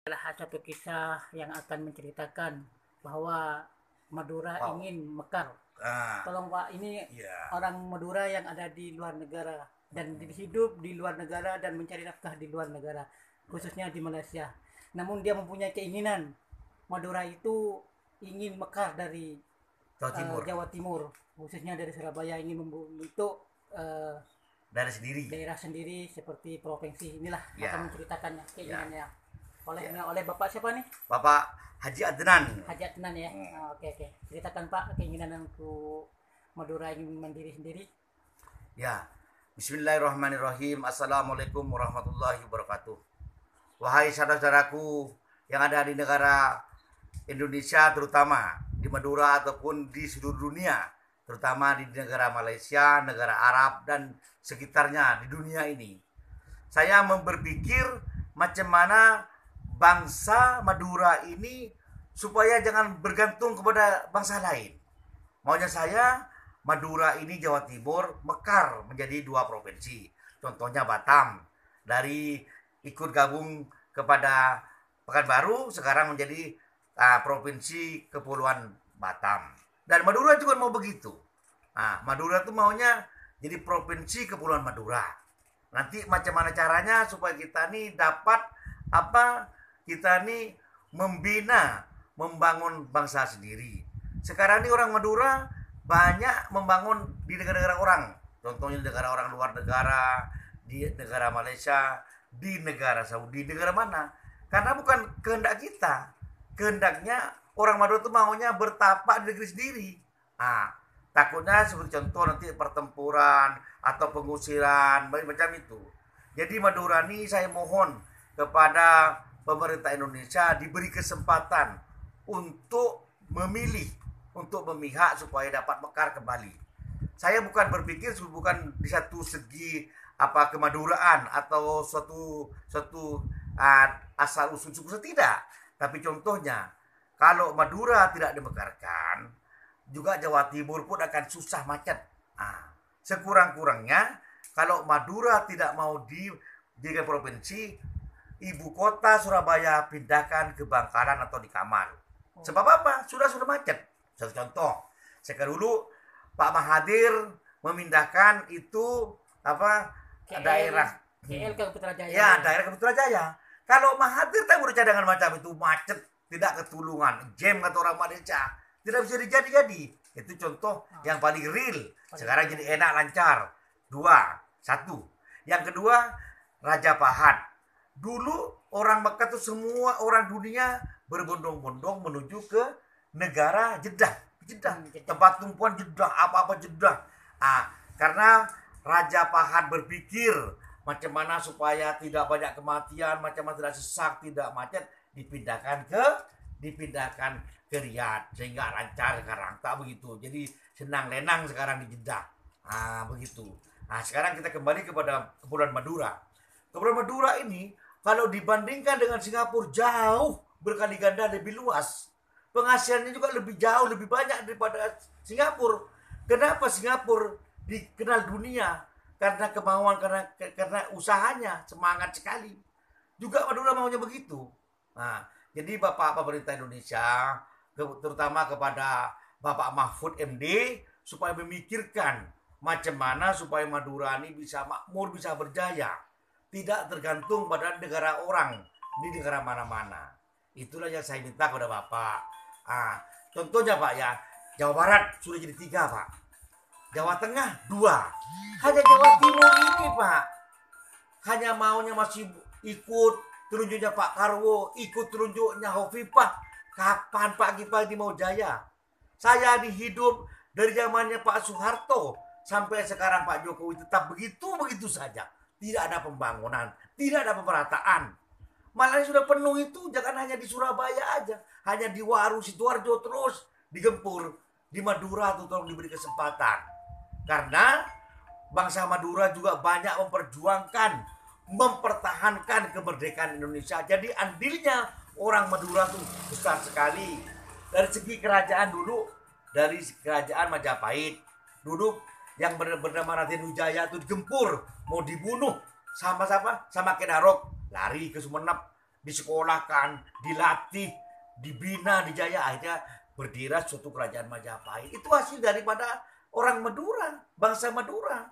Adalah satu kisah yang akan menceritakan bahwa Madura ingin mekar. Tolong Pak, ini Iya. orang Madura yang ada di luar negara dan hidup di luar negara dan mencari nafkah di luar negara, khususnya di Malaysia. Namun dia mempunyai keinginan Madura itu ingin mekar dari Jawa Timur. Jawa Timur, khususnya dari Surabaya, ingin membentuk Dari sendiri. daerah sendiri seperti provinsi. Inilah Ya. akan menceritakannya keinginannya. Ya. Oleh Bapak siapa nih? Bapak Haji Adnan. Haji Adnan ya. Oke. Ceritakan Pak keinginan untuk Madura ingin mandiri sendiri. Ya. Bismillahirrahmanirrahim. Assalamualaikum warahmatullahi wabarakatuh. Wahai saudara-saudaraku yang ada di negara Indonesia, terutama di Madura ataupun di seluruh dunia, terutama di negara Malaysia, negara Arab dan sekitarnya di dunia ini. Saya berpikir macam mana bangsa Madura ini supaya jangan bergantung kepada bangsa lain. Maunya saya Madura ini Jawa Timur mekar menjadi 2 provinsi. Contohnya Batam, dari ikut gabung kepada Pekanbaru sekarang menjadi provinsi Kepulauan Batam. Dan Madura juga mau begitu. Nah, Madura tuh maunya jadi provinsi Kepulauan Madura. Nanti macam mana caranya supaya kita nih dapat kita nih membina, membangun bangsa sendiri. Sekarang ini orang Madura banyak membangun di negara-negara orang. Contohnya di negara orang luar negara, di negara Malaysia, di negara Saudi, negara mana. Karena bukan kehendak kita. Kehendaknya orang Madura itu maunya bertapak di negeri sendiri. Takutnya seperti contoh nanti pertempuran atau pengusiran, macam itu. Jadi Madura ini saya mohon kepada pemerintah Indonesia diberi kesempatan untuk memilih, untuk memihak supaya dapat mekar kembali. Saya bukan berpikir bukan di satu segi kemaduraan atau suatu asal usul suku, tidak. Tapi contohnya kalau Madura tidak dimekarkan, juga Jawa Timur pun akan susah macet. Sekurang-kurangnya kalau Madura tidak mau dijadikan provinsi, ibu kota Surabaya pindahkan ke Bangkalan atau di Kamal. Sebab apa? Sudah macet. Satu contoh, sekarang dulu Pak Mahathir memindahkan itu daerah KL ke Putrajaya. Ya, daerah ke Putrajaya. Kalau Mahathir tak cadangan macam itu macet, tidak ketulungan, jam kata orang Malaysia, tidak bisa jadi. Itu contoh yang paling real. Sekarang jadi enak, lancar. 2, 1. Yang kedua, Raja Fahad. Dulu orang Mekah itu semua orang dunia berbondong-bondong menuju ke negara Jeddah. Tempat tumpuan Jeddah, apa-apa Jeddah. Karena Raja Fahad berpikir macam mana supaya tidak banyak kematian, macam mana tidak sesak, tidak macet, dipindahkan ke Riyadh sehingga lancar sekarang. Tak begitu. Jadi senang lenang sekarang di Jeddah. Begitu. Sekarang kita kembali kepada Kepulauan Madura. Kepulauan Madura ini kalau dibandingkan dengan Singapura jauh berkali ganda lebih luas. Penghasilannya juga lebih jauh, lebih banyak daripada Singapura. Kenapa Singapura dikenal dunia? Karena kemauan, karena usahanya, semangat sekali. Juga Madura maunya begitu. Jadi Bapak pemerintah Indonesia, terutama kepada Bapak Mahfud MD, supaya memikirkan macam mana supaya Madura ini bisa makmur, bisa berjaya. Tidak tergantung pada negara orang, di negara mana-mana. Itulah yang saya minta kepada Bapak. Contohnya Pak ya, Jawa Barat sudah jadi 3 Pak. Jawa Tengah 2. Hanya Jawa Timur ini Pak. Hanya maunya masih ikut telunjuknya Pak Karwo, ikut telunjuknya Hovifah. Kapan pagi-pagi mau jaya? Saya dihidup dari zamannya Pak Soeharto sampai sekarang Pak Jokowi tetap begitu saja. Tidak ada pembangunan, tidak ada pemerataan. Malah sudah penuh itu, jangan hanya di Surabaya aja. Hanya di Waru, Sidoarjo terus digempur. Di Madura tuh tolong diberi kesempatan. Karena bangsa Madura juga banyak memperjuangkan, mempertahankan kemerdekaan Indonesia. Jadi andilnya orang Madura tuh besar sekali. Dari segi kerajaan dulu, dari kerajaan Majapahit, dulu yang bernama Raden Wijaya itu digempur, mau dibunuh sama Kedarok, lari ke Sumenep. disekolahkan, dilatih, dibina, dijaya, akhirnya berdiri suatu kerajaan Majapahit. Itu hasil daripada orang Madura, bangsa Madura.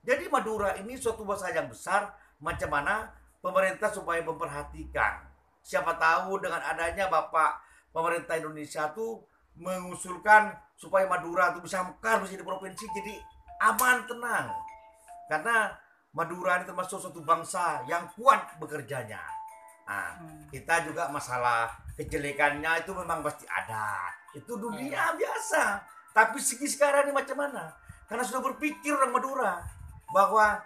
Jadi Madura ini suatu bangsa yang besar, macam mana pemerintah supaya memperhatikan. Siapa tahu dengan adanya Bapak pemerintah Indonesia tuh mengusulkan supaya Madura itu bisa mekar menjadi provinsi, jadi aman, tenang. Karena Madura ini termasuk suatu bangsa yang kuat bekerjanya. Nah, kita juga masalah kejelekannya itu memang pasti ada. Itu dunia biasa. Tapi segi sekarang ini macam mana? Karena sudah berpikir orang Madura bahwa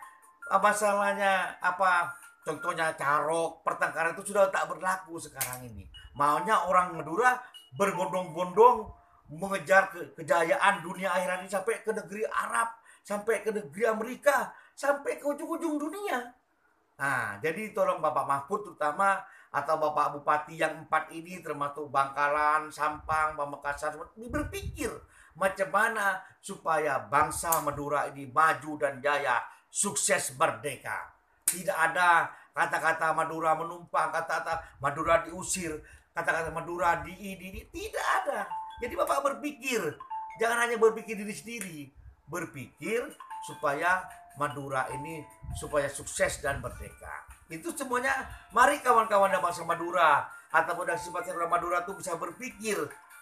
masalahnya apa, contohnya carok, pertengkaran itu sudah tak berlaku sekarang ini. Maunya orang Madura berbondong-bondong mengejar kejayaan dunia akhirat ini sampai ke negeri Arab, sampai ke negeri Amerika, sampai ke ujung-ujung dunia. Nah, jadi tolong Bapak Mahfud terutama atau Bapak Bupati yang 4 ini termasuk Bangkalan, Sampang, Pamekasan berpikir macam mana supaya bangsa Madura ini maju dan jaya, sukses, merdeka. Tidak ada kata-kata Madura menumpang, kata-kata Madura diusir, kata-kata Madura ini, tidak ada. Jadi Bapak berpikir, jangan hanya berpikir diri sendiri, berpikir supaya Madura ini supaya sukses dan merdeka. Itu semuanya, mari kawan-kawan yang bangsa Madura ataupun yang sifatnya orang Madura itu bisa berpikir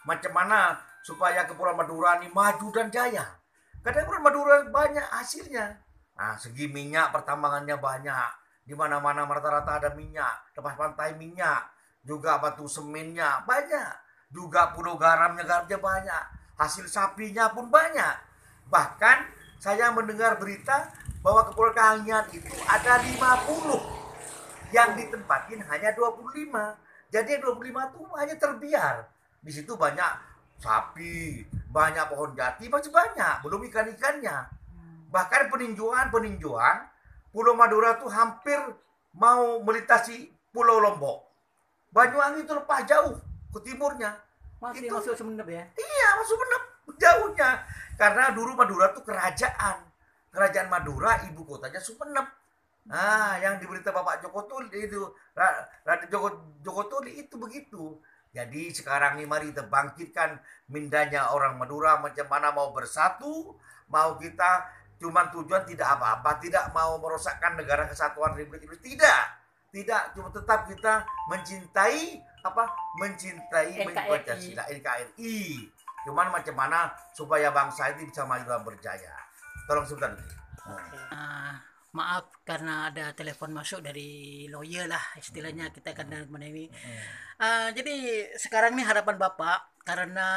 macam mana supaya Kepulauan Madura ini maju dan jaya. Karena Kepulauan Madura banyak hasilnya. Nah, segi minyak pertambangannya banyak. Di mana-mana rata-rata ada minyak, lepas pantai minyak, juga batu semennya banyak, juga pulau garamnya banyak, hasil sapinya pun banyak. Bahkan saya mendengar berita bahwa Kepulauan Kaangan itu ada 50, yang ditempatin hanya 25. Jadi 25 itu hanya terbiar. Di situ banyak sapi, banyak pohon jati, masih banyak, belum ikan-ikannya. Bahkan peninjauan Pulau Madura tuh hampir mau melintasi Pulau Lombok. Banyuwangi itu lepas jauh ke timurnya. Masih Itu, masuk Sumeneb ya? iya, masuk Sumeneb jauhnya. Karena dulu Madura tuh kerajaan. Kerajaan Madura, ibu kotanya Sumeneb. Nah, yang diberita Bapak Joko Tuli itu, Raden Joko Tuli itu begitu. Jadi sekarang ini mari kita bangkitkan mindanya orang Madura, macam mana mau bersatu, mau kita cuma tujuan tidak apa-apa, tidak mau merosakkan negara kesatuan Republik Indonesia, tidak, cuma tetap kita mencintai Pancasila, NKRI. Cuman macam mana supaya bangsa ini bisa maju dan berjaya. Tolong sebentar. Maaf karena ada telepon masuk dari lawyer lah istilahnya, kita akan menemui. Jadi sekarang ini harapan Bapak karena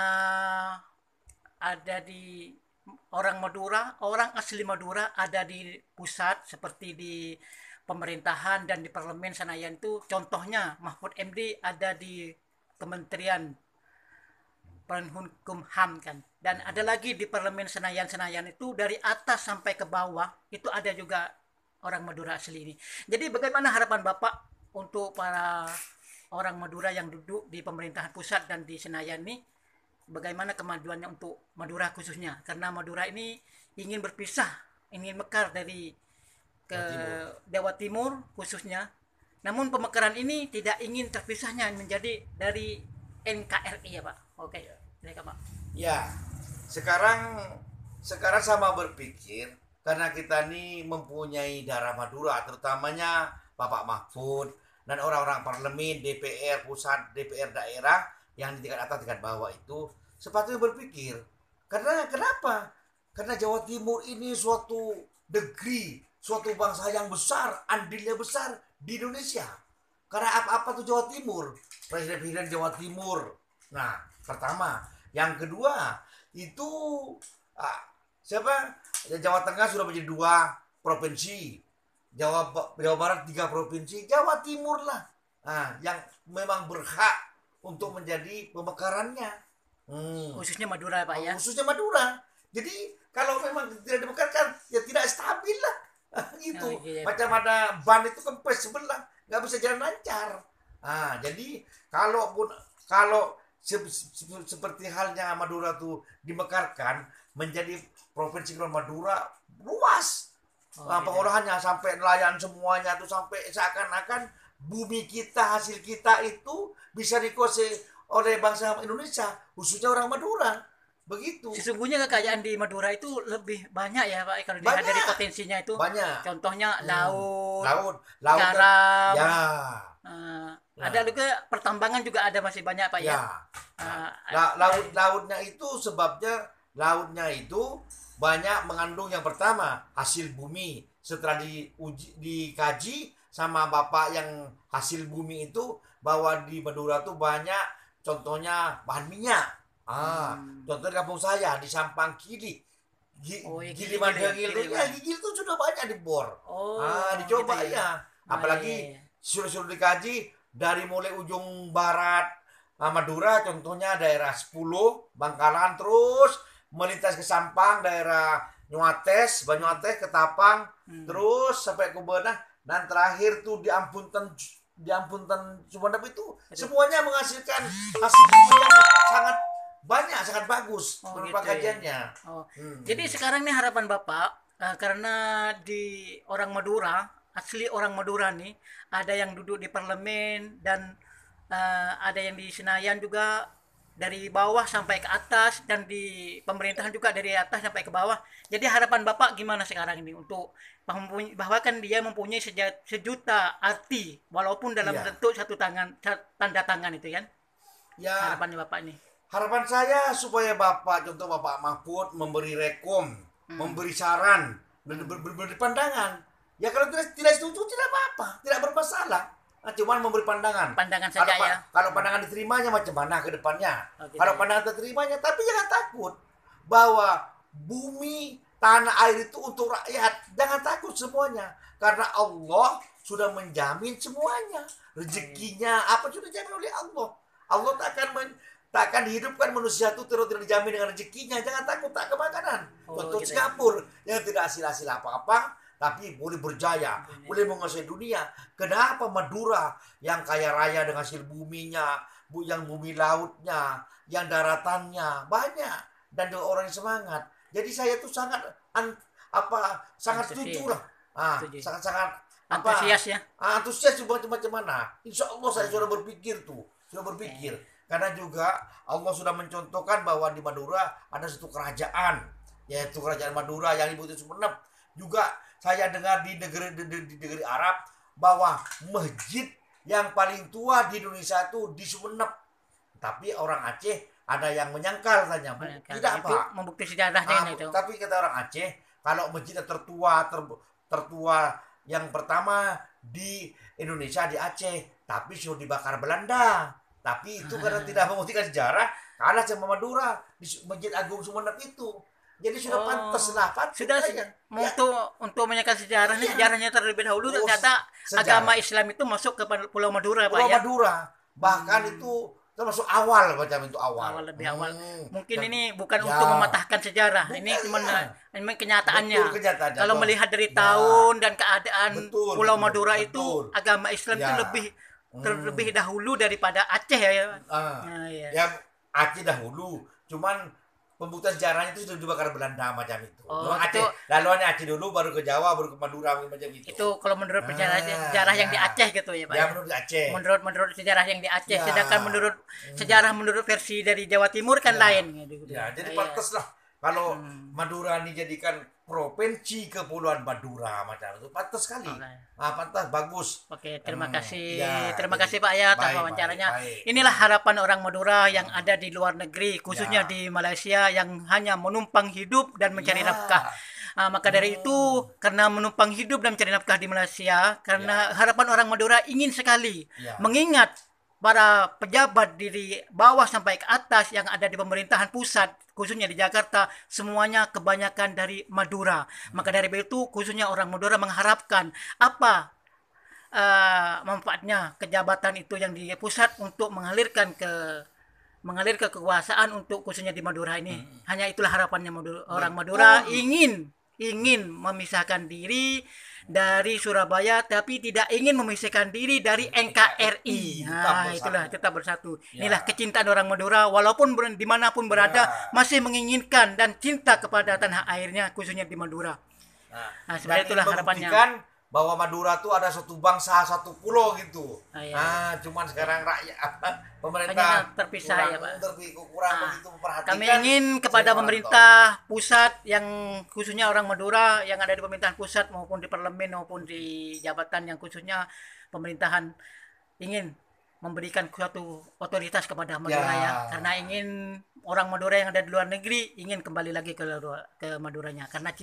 ada di orang Madura, orang asli Madura ada di pusat seperti di pemerintahan dan di parlemen Senayan itu, contohnya Mahfud MD ada di Kementerian Hukum-HAM kan, dan ada lagi di parlemen Senayan itu dari atas sampai ke bawah itu ada juga orang Madura asli ini. Jadi bagaimana harapan Bapak untuk para orang Madura yang duduk di pemerintahan pusat dan di Senayan ini, bagaimana kemajuannya untuk Madura khususnya, karena Madura ini ingin berpisah, ingin mekar dari ke Jawa Timur khususnya, namun pemekaran ini tidak ingin terpisahnya menjadi dari NKRI ya Pak. Oke, silakan Pak. Ya, sekarang sama berpikir karena kita ini mempunyai darah Madura, terutamanya Bapak Mahfud dan orang-orang parlemen, DPR pusat, DPR daerah yang di tingkat atas, tingkat bawah itu sepatutnya berpikir. Karena kenapa? Karena Jawa Timur ini suatu negeri, suatu bangsa yang besar, andilnya besar di Indonesia. Karena apa-apa tuh Jawa Timur, presiden Jawa Timur. Nah, pertama, yang kedua itu siapa? Jawa Tengah sudah menjadi 2 provinsi, Jawa Barat 3 provinsi, Jawa Timur lah, yang memang berhak untuk menjadi pemekarannya. Khususnya Madura Pak ya. Khususnya Madura. Jadi kalau memang tidak dimekarkan ya tidak stabil lah. Gitu. Macam ada ban itu kempes sebelah, nggak bisa jalan lancar. Jadi kalau seperti halnya Madura tuh dimekarkan menjadi provinsi Madura luas. Pengolahannya sampai nelayan semuanya tuh sampai seakan-akan bumi kita, hasil kita itu bisa dikuasai oleh bangsa Indonesia, khususnya orang Madura. Begitu. Sesungguhnya kekayaan di Madura itu lebih banyak ya Pak kalau dilihat dari Banyak. potensinya itu. Banyak. Contohnya laut, Laut garam. ya. Ada juga pertambangan juga ada masih banyak Pak ya. Ya. Lautnya itu sebabnya lautnya itu banyak mengandung yang pertama hasil bumi. Setelah dikaji sama bapak yang hasil bumi itu bahwa di Madura tuh banyak contohnya bahan minyak. Contoh di kampung saya di Sampang Kili. Gili Mandangil itu ya, gigi itu sudah banyak dibor. Dicoba gitu ya. Apalagi sudah dikaji dari mulai ujung barat Madura, contohnya daerah 10, Bangkalan, terus melintas ke Sampang, daerah Nyuates, Banyuates, Ketapang, terus sampai ke Benah, dan terakhir tuh di Ampunten Sumenep itu semuanya menghasilkan hasil yang sangat banyak, sangat bagus menurut gitu kajiannya. Ya. Jadi sekarang nih harapan Bapak, karena di orang Madura, asli orang Madura nih, ada yang duduk di parlemen dan ada yang di Senayan juga, dari bawah sampai ke atas, dan di pemerintahan juga dari atas sampai ke bawah. Jadi harapan Bapak gimana sekarang ini untuk bahwa kan dia mempunyai sejuta arti walaupun dalam bentuk satu tanda tangan itu kan. Ya. Harapannya Bapak ini. Harapan saya supaya contoh Bapak Mahfud memberi rekom, memberi saran, memberi pandangan. Ya kalau tidak setuju tidak apa-apa, tidak bermasalah. Cuman memberi pandangan. Pandangan saja ya. Kalau pandangan diterimanya macam mana ke depannya. Kalau pandangan diterimanya, tapi jangan takut bahwa bumi, tanah air itu untuk rakyat. Jangan takut semuanya. Karena Allah sudah menjamin semuanya. Rezekinya, apa sudah dijamin oleh Allah. Allah tak akan dihidupkan manusia itu terus tidak dijamin dengan rezekinya. Jangan takut, tak kemakanan. Contoh Singapura yang tidak hasil apa-apa, tapi boleh berjaya, boleh menguasai dunia. Kenapa Madura yang kaya raya dengan hasil buminya, yang bumi lautnya, yang daratannya banyak, dan juga orang yang semangat. Jadi saya tuh sangat setuju lah. Sangat antusias ya. Antusias macam mana. Insya Allah saya sudah berpikir. Karena juga Allah sudah mencontohkan bahwa di Madura ada satu kerajaan, yaitu kerajaan Madura yang ibu itu Sumenep. Juga saya dengar di negeri Arab bahwa masjid yang paling tua di Indonesia itu di Sumenep. Tapi orang Aceh ada yang menyangkal saja. Tidak itu Pak. Membukti sejarahnya itu. Tapi kata orang Aceh, kalau masjid tertua yang pertama di Indonesia di Aceh, tapi sudah dibakar Belanda. Tapi itu karena tidak membuktikan sejarah, kalah sama Madura di Masjid Agung Sumenep itu. Jadi sudah pantas lah, sudah untuk menyaksikan sejarahnya terlebih dahulu. Ternyata agama Islam itu masuk ke Pulau Madura, Pak ya. Pulau Madura, bahkan itu termasuk awal macam itu awal. Lebih awal. Mungkin ini bukan untuk mematahkan sejarah, ini cuma kenyataannya. Kalau melihat dari tahun dan keadaan Pulau Madura itu, agama Islam itu terlebih dahulu daripada Aceh ya. Ya Aceh dahulu, cuman pembuktian sejarahnya itu sudah dibakar Belanda macam itu. Aceh, lalu Aceh dulu, baru ke Jawa, baru ke Madura macam itu. Itu kalau menurut sejarah yang di Aceh gitu ya Pak. Ya menurut Aceh. Menurut sejarah yang di Aceh, sedangkan menurut versi dari Jawa Timur kan lain. Ya, jadi pantas lah kalau Madura dijadikan provinsi Kepulauan Madura macam itu, pantas sekali. Pantas, bagus. Oke, terima kasih. Terima kasih Pak ya atas wawancaranya. Inilah harapan orang Madura yang ada di luar negeri, khususnya di Malaysia, yang hanya menumpang hidup dan mencari nafkah. Maka dari itu, karena menumpang hidup dan mencari nafkah di Malaysia, karena harapan orang Madura ingin sekali mengingat para pejabat dari bawah sampai ke atas yang ada di pemerintahan pusat, khususnya di Jakarta, semuanya kebanyakan dari Madura. Maka dari itu khususnya orang Madura mengharapkan apa manfaatnya kejabatan itu yang di pusat untuk mengalir kekuasaan untuk khususnya di Madura ini. Hanya itulah harapannya orang Madura, ingin memisahkan diri dari Surabaya, tapi tidak ingin memisahkan diri dari NKRI. Itulah tetap bersatu. Inilah kecintaan orang Madura, walaupun dimanapun berada, masih menginginkan dan cinta kepada tanah airnya, khususnya di Madura. Sebenarnya itulah harapannya. bahwa Madura tuh ada satu bangsa, satu pulau gitu. Ah, iya. Nah, cuman sekarang rakyat pemerintah Hanya terpisah ya, Pak. kurang Ah, begitu memperhatikan. Kami ingin kepada saya pemerintah pusat yang khususnya orang Madura yang ada di pemerintahan pusat maupun di parlemen maupun di jabatan yang khususnya pemerintahan ingin memberikan suatu otoritas kepada Madura Ya. ya, karena ingin orang Madura yang ada di luar negeri ingin kembali lagi ke Maduranya karena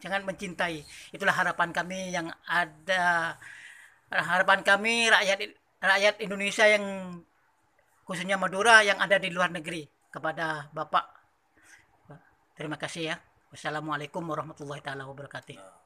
sangat mencintai. Itulah harapan kami yang ada, harapan kami rakyat Indonesia yang khususnya Madura yang ada di luar negeri kepada Bapak. Terima kasih ya. Wassalamualaikum warahmatullahi taala wabarakatuh.